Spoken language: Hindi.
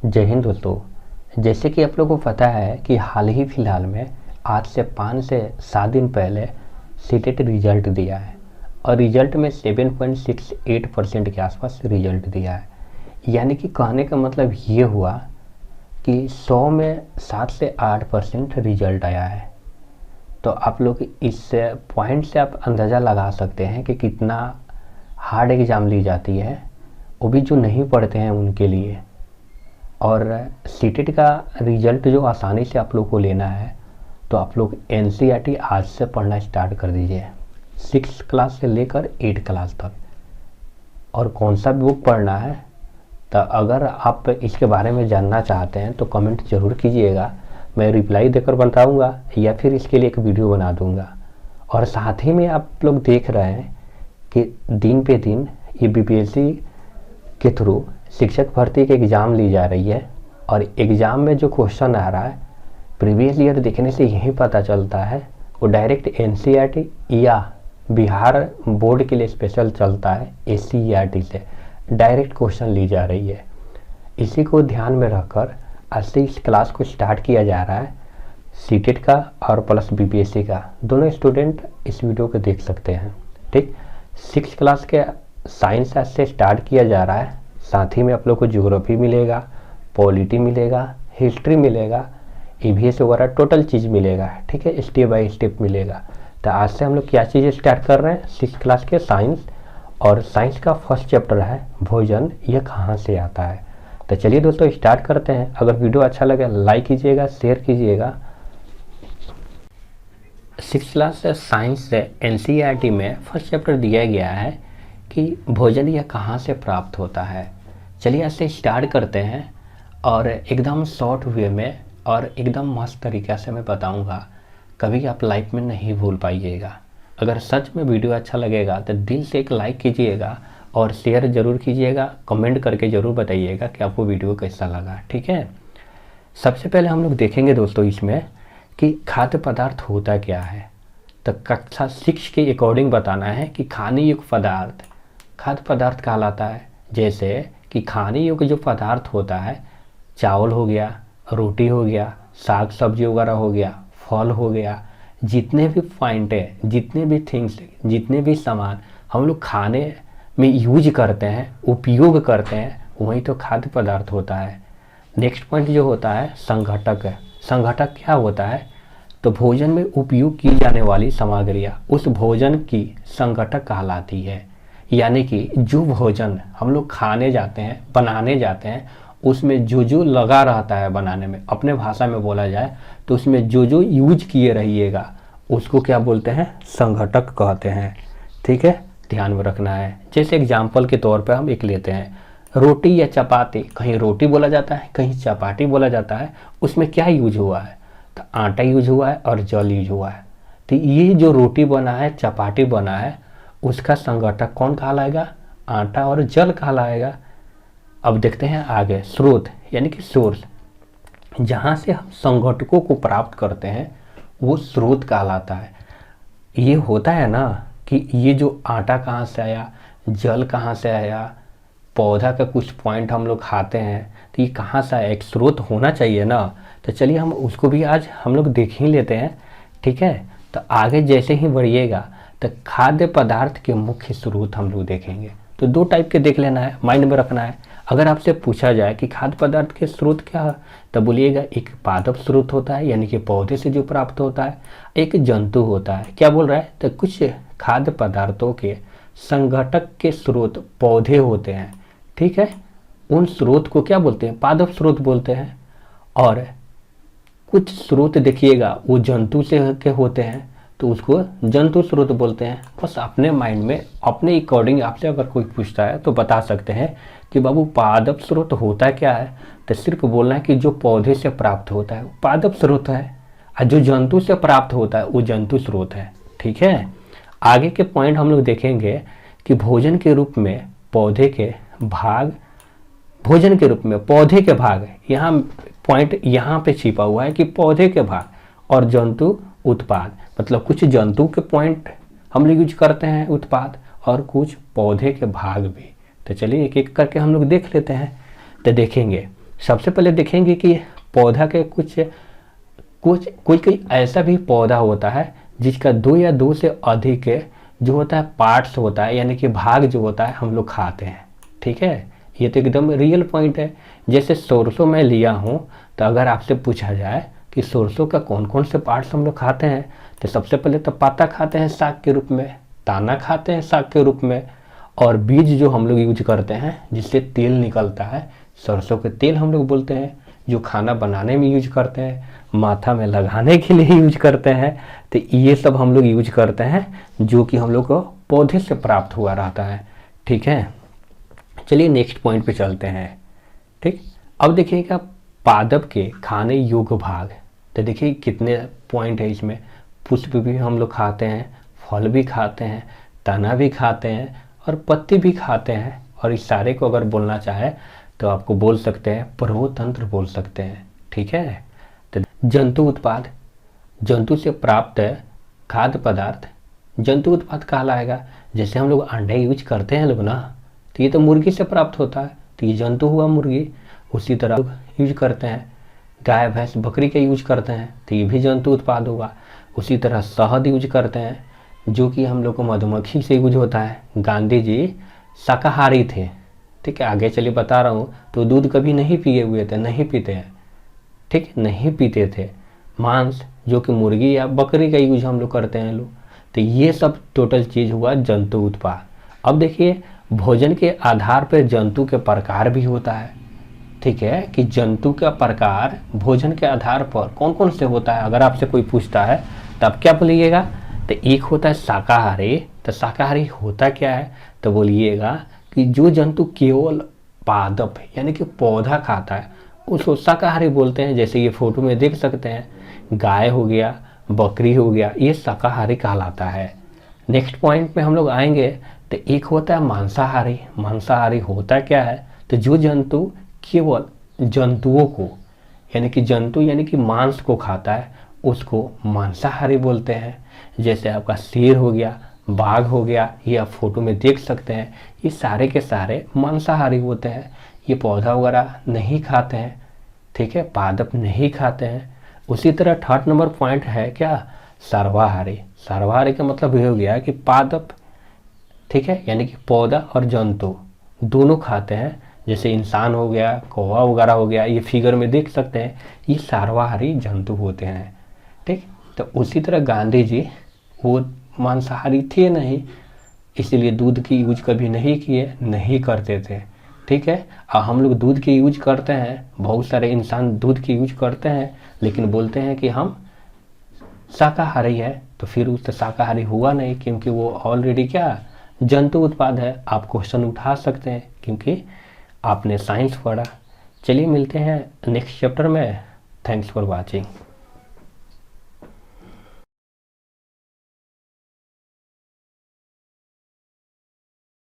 जय हिंद दोस्तों। जैसे कि आप लोगों को पता है कि हाल ही फिलहाल में आज से 5 से 7 दिन पहले सीटेट रिजल्ट दिया है और रिजल्ट में 7.68% के आसपास रिजल्ट दिया है। यानी कि कहने का मतलब ये हुआ कि 100 में 7 से 8% रिजल्ट आया है। तो आप लोग इस पॉइंट से आप अंदाज़ा लगा सकते हैं कि कितना हार्ड एग्ज़ाम ली जाती है, वो भी जो नहीं पढ़ते हैं उनके लिए। और सीटेट का रिज़ल्ट जो आसानी से आप लोग को लेना है तो आप लोग एनसीईआरटी आज से पढ़ना स्टार्ट कर दीजिए, 6 क्लास से लेकर 8 क्लास तक। और कौन सा बुक पढ़ना है, तो अगर आप इसके बारे में जानना चाहते हैं तो कमेंट ज़रूर कीजिएगा, मैं रिप्लाई देकर बताऊंगा या फिर इसके लिए एक वीडियो बना दूंगा। और साथ ही में आप लोग देख रहे हैं कि दिन पे दिन ये बीपीएससी के थ्रू शिक्षक भर्ती के एग्ज़ाम ली जा रही है और एग्ज़ाम में जो क्वेश्चन आ रहा है प्रीवियस ईयर देखने से यही पता चलता है वो डायरेक्ट एनसीईआरटी या बिहार बोर्ड के लिए स्पेशल चलता है एससीईआरटी से डायरेक्ट क्वेश्चन ली जा रही है। इसी को ध्यान में रखकर आज से इस क्लास को स्टार्ट किया जा रहा है। सीटेट का और प्लस बीपीएससी का दोनों स्टूडेंट इस वीडियो को देख सकते हैं। ठीक, 6 क्लास के साइंस आज से स्टार्ट किया जा रहा है। साथ ही में आप लोग को ज्योग्राफी मिलेगा, पॉलिटी मिलेगा, हिस्ट्री मिलेगा, ईवीएस वगैरह टोटल चीज़ मिलेगा। ठीक है, स्टेप बाय स्टेप मिलेगा। तो आज से हम लोग क्या चीज़ें स्टार्ट कर रहे हैं, 6 क्लास के साइंस। और साइंस का फर्स्ट चैप्टर है भोजन, यह कहाँ से आता है। तो चलिए दोस्तों स्टार्ट करते हैं। अगर वीडियो अच्छा लगे लाइक कीजिएगा, शेयर कीजिएगा। 6 क्लास साइंस से एनसीईआरटी में फर्स्ट चैप्टर दिया गया है कि भोजन यह कहाँ से प्राप्त होता है। चलिए ऐसे स्टार्ट करते हैं और एकदम शॉर्ट वे में और एकदम मस्त तरीक़े से मैं बताऊंगा, कभी आप लाइफ में नहीं भूल पाइएगा। अगर सच में वीडियो अच्छा लगेगा तो दिल से एक लाइक कीजिएगा और शेयर ज़रूर कीजिएगा, कमेंट करके ज़रूर बताइएगा कि आपको वीडियो कैसा लगा। ठीक है, सबसे पहले हम लोग देखेंगे दोस्तों इसमें कि खाद्य पदार्थ होता क्या है। तो कक्षा 6 के अकॉर्डिंग बताना है कि खाने योग्य पदार्थ खाद्य पदार्थ कहलाता है। जैसे कि खाने योग्य जो पदार्थ होता है, चावल हो गया, रोटी हो गया, साग सब्जी वगैरह हो गया, फल हो गया, जितने भी पॉइंट है, जितने भी थिंग्स, जितने भी सामान हम लोग खाने में यूज करते हैं, उपयोग करते हैं, वही तो खाद्य पदार्थ होता है। नेक्स्ट पॉइंट जो होता है संघटक है। संघटक क्या होता है, तो भोजन में उपयोग की जाने वाली सामग्रियाँ उस भोजन की संघटक कहलाती है। यानी कि जो भोजन हम लोग खाने जाते हैं, बनाने जाते हैं, उसमें जो जो लगा रहता है बनाने में, अपने भाषा में बोला जाए तो उसमें जो जो यूज किए रहिएगा उसको क्या बोलते हैं, संघटक कहते हैं। ठीक है, ध्यान में रखना है। जैसे एग्जाम्पल के तौर पे हम एक लेते हैं रोटी या चपाती, कहीं रोटी बोला जाता है, कहीं चपाती बोला जाता है। उसमें क्या यूज हुआ है, तो आटा यूज हुआ है और जल यूज हुआ है। तो ये जो रोटी बना है, चपाती बना है, उसका संघटक कौन कहलाएगा, आटा और जल कहलाएगा। अब देखते हैं आगे स्रोत यानी कि सोर्स, जहाँ से हम संघटकों को प्राप्त करते हैं वो स्रोत कहलाता है। ये होता है ना कि ये जो आटा कहाँ से आया, जल कहाँ से आया, पौधा का कुछ पॉइंट हम लोग खाते हैं, तो ये कहाँ से आया, एक स्रोत होना चाहिए ना। तो चलिए हम उसको भी आज हम लोग देख ही लेते हैं। ठीक है, तो आगे जैसे ही बढ़िएगा तो खाद्य पदार्थ के मुख्य स्रोत हम लोग देखेंगे। तो 2 टाइप के देख लेना है, माइंड में रखना है। अगर आपसे पूछा जाए कि खाद्य पदार्थ के स्रोत क्या है, तो बोलिएगा एक पादप स्रोत होता है यानी कि पौधे से जो प्राप्त होता है, एक जंतु होता है। क्या बोल रहा है, तो कुछ खाद्य पदार्थों के संघटक के स्रोत पौधे होते हैं। ठीक है, उन स्रोत को क्या बोलते हैं, पादप स्रोत बोलते हैं। और कुछ स्रोत देखिएगा वो जंतु से के होते हैं तो उसको जंतु स्रोत बोलते हैं। बस अपने माइंड में अपने अकॉर्डिंग आपसे अगर कोई पूछता है तो बता सकते हैं कि बाबू पादप स्रोत होता क्या है, तो सिर्फ बोलना है कि जो पौधे से प्राप्त होता है वो पादप स्रोत है और जो जंतु से प्राप्त होता है वो जंतु स्रोत है। ठीक है, आगे के पॉइंट हम लोग देखेंगे कि भोजन के रूप में पौधे के भाग, भोजन के रूप में पौधे के भाग, यहाँ पॉइंट यहाँ पे छिपा हुआ है कि पौधे के भाग और जंतु उत्पाद, मतलब कुछ जंतु के पॉइंट हम लोग यूज करते हैं उत्पाद और कुछ पौधे के भाग भी। तो चलिए एक एक करके हम लोग देख लेते हैं। तो देखेंगे सबसे पहले देखेंगे कि पौधा के कोई ऐसा भी पौधा होता है जिसका 2 या 2 से अधिक जो होता है पार्ट्स होता है, यानी कि भाग जो होता है हम लोग खाते हैं। ठीक है, ये तो एकदम रियल पॉइंट है। जैसे सरसों मैं लिया हूँ, तो अगर आपसे पूछा जाए कि सरसों का कौन कौन से पार्ट्स हम लोग खाते हैं, तो सबसे पहले तो पत्ता खाते हैं साग के रूप में, ताना खाते हैं साग के रूप में, और बीज जो हम लोग यूज करते हैं जिससे तेल निकलता है, सरसों के तेल हम लोग बोलते हैं, जो खाना बनाने में यूज करते हैं, माथा में लगाने के लिए यूज करते हैं। तो ये सब हम लोग यूज करते हैं जो कि हम लोग को पौधे से प्राप्त हुआ रहता है। ठीक है, चलिए नेक्स्ट पॉइंट पे चलते हैं। ठीक, अब देखिएगा पादप के खाने योग्य भाग। तो देखिए कितने पॉइंट है इसमें। पुष्प भी हम लोग खाते हैं, फल भी खाते हैं, तना भी खाते हैं और पत्ती भी खाते हैं। और इस सारे को अगर बोलना चाहे तो आपको बोल सकते हैं प्रभुतंत्र बोल सकते हैं। ठीक है, तो जंतु उत्पाद, जंतु से प्राप्त खाद्य पदार्थ जंतु उत्पाद कहलाएगा। जैसे हम लोग अंडे यूज करते हैं लोग ना, तो ये तो मुर्गी से प्राप्त होता है, तो ये जंतु हुआ मुर्गी। उसी तरह यूज करते हैं गाय भैंस बकरी का यूज करते हैं, तो ये भी जंतु उत्पाद होगा। उसी तरह शहद यूज करते हैं जो कि हम लोग को मधुमक्खी से यूज होता है। गांधी जी शाकाहारी थे। ठीक है, आगे चलिए बता रहा हूँ। तो दूध कभी नहीं पिए हुए थे, नहीं पीते हैं। ठीक, नहीं पीते थे। मांस जो कि मुर्गी या बकरी का यूज हम लोग करते हैं लोग। तो ये सब टोटल चीज़ हुआ जंतु उत्पाद। अब देखिए भोजन के आधार पर जंतु के प्रकार भी होता है। ठीक है, कि जंतु का प्रकार भोजन के आधार पर कौन कौन से होता है, अगर आपसे कोई पूछता है तो आप क्या बोलिएगा। तो एक होता है शाकाहारी। तो शाकाहारी होता क्या है, तो बोलिएगा कि जो जंतु केवल पादप यानी कि पौधा खाता है उसको शाकाहारी बोलते हैं। जैसे ये फोटो में देख सकते हैं, गाय हो गया, बकरी हो गया, ये शाकाहारी कहलाता है। नेक्स्ट पॉइंट में हम लोग आएंगे। तो एक होता है मांसाहारी। मांसाहारी होता क्या है, तो जो जंतु केवल जंतुओं को यानी कि जंतु यानी कि मांस को खाता है उसको मांसाहारी बोलते हैं। जैसे आपका शेर हो गया, बाघ हो गया, ये आप फोटो में देख सकते हैं, ये सारे के सारे मांसाहारी होते हैं। ये पौधा वगैरह नहीं खाते हैं। ठीक है, पादप नहीं खाते हैं। उसी तरह थर्ड नंबर पॉइंट है क्या, सर्वाहारी। सर्वाहारी का मतलब ये हो गया कि पादप, ठीक है, यानी कि पौधा और जंतु दोनों खाते हैं। जैसे इंसान हो गया, कौवा वगैरह हो गया, ये फिगर में देख सकते हैं, ये सर्वाहारी जंतु होते हैं। ठीक, तो उसी तरह गांधी जी वो मांसाहारी थे नहीं, इसीलिए दूध की यूज कभी नहीं किए, नहीं करते थे। ठीक है, और हम लोग दूध की यूज करते हैं, बहुत सारे इंसान दूध की यूज करते हैं लेकिन बोलते हैं कि हम शाकाहारी है, तो फिर उससे शाकाहारी हुआ नहीं क्योंकि वो ऑलरेडी क्या जंतु उत्पाद है। आप क्वेश्चन उठा सकते हैं क्योंकि आपने साइंस पढ़ा। चलिए मिलते हैं नेक्स्ट चैप्टर में। Thanks for watching.